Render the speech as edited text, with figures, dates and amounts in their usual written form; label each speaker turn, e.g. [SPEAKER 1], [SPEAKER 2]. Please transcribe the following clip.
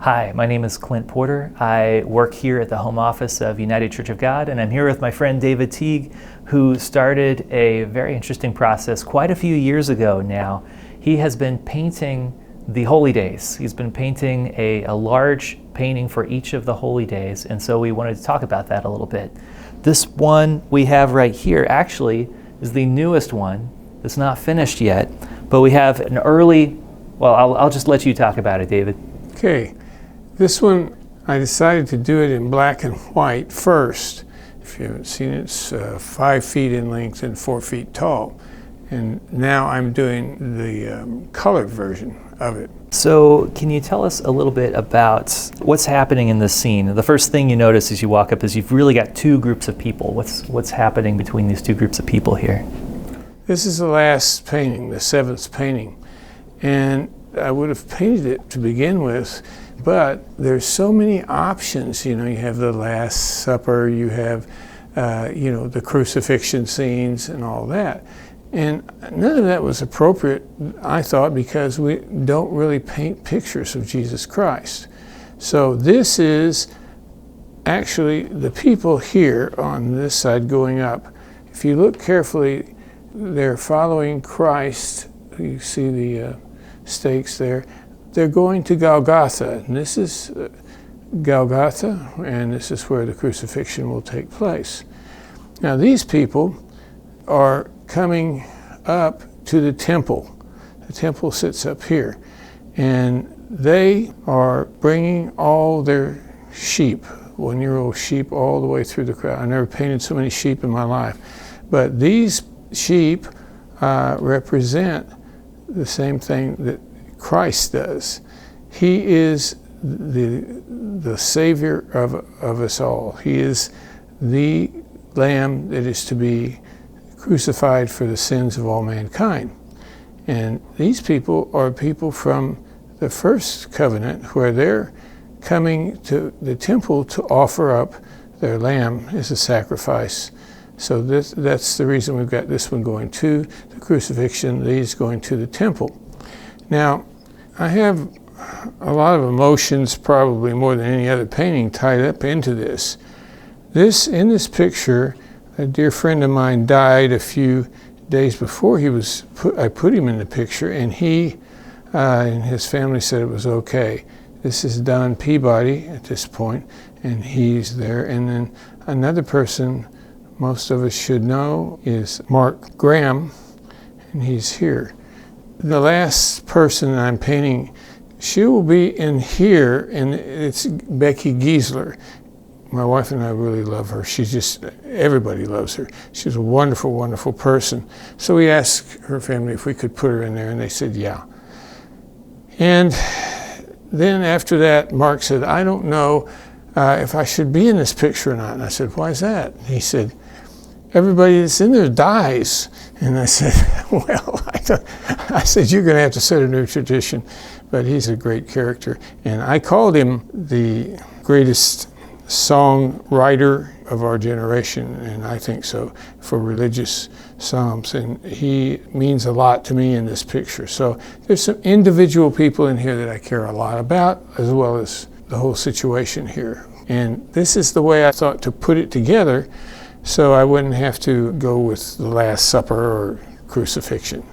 [SPEAKER 1] Hi, my name is Clint Porter. I work here at the home office of United Church of God, and I'm here with my friend David Teague, who started a very interesting process quite a few years ago now. He has been painting the holy days. He's been painting a large painting for each of the holy days, and so we wanted to talk about that a little bit. This one we have right here actually is the newest one. It's not finished yet, but we have an early, well, I'll just let you talk about it, David.
[SPEAKER 2] Okay. This one, I decided to do it in black and white first. If you haven't seen it, it's 5 feet in length and 4 feet tall. And now I'm doing the colored version of it.
[SPEAKER 1] So can you tell us a little bit about what's happening in this scene? The first thing you notice as you walk up is you've really got two groups of people. What's happening between these two groups of people here?
[SPEAKER 2] This is the last painting, the 7th painting. And I would have painted it to begin with, but there's so many options. You have the Last Supper, you have, the crucifixion scenes and all that. And none of that was appropriate, I thought, because we don't really paint pictures of Jesus Christ. So this is actually the people here on this side going up. If you look carefully, they're following Christ. You see the stakes there. They're going to Golgotha, and this is Golgotha, and this is where the crucifixion will take place. Now these people are coming up to the temple. The temple sits up here, and they are bringing all their sheep, 1-year-old sheep, all the way through the crowd. I never painted so many sheep in my life, but these sheep represent the same thing that Christ does. He is the Savior of us all. He is the Lamb that is to be crucified for the sins of all mankind. And these people are people from the first covenant, where they're coming to the temple to offer up their lamb as a sacrifice. So that's the reason we've got this one going to the crucifixion, these going to the temple. Now, I have a lot of emotions, probably more than any other painting, tied up into this. In this picture, a dear friend of mine died a few days before I put him in the picture, and he and his family said it was okay. This is Don Peabody at this point, and he's there. And then another person most of us should know is Mark Graham, and he's here. The last person I'm painting, she will be in here, and it's Becky Giesler. My wife and I really love her. Everybody loves her. She's a wonderful, wonderful person. So we asked her family if we could put her in there, and they said, yeah. And then after that, Mark said, I don't know if I should be in this picture or not. And I said, why is that? And he said, everybody that's in there dies. And I said, well, I said, you're going to have to set a new tradition. But he's a great character. And I called him the greatest songwriter of our generation, and I think so, for religious psalms. And he means a lot to me in this picture. So there's some individual people in here that I care a lot about, as well as the whole situation here. And this is the way I thought to put it together, so I wouldn't have to go with the Last Supper or crucifixion.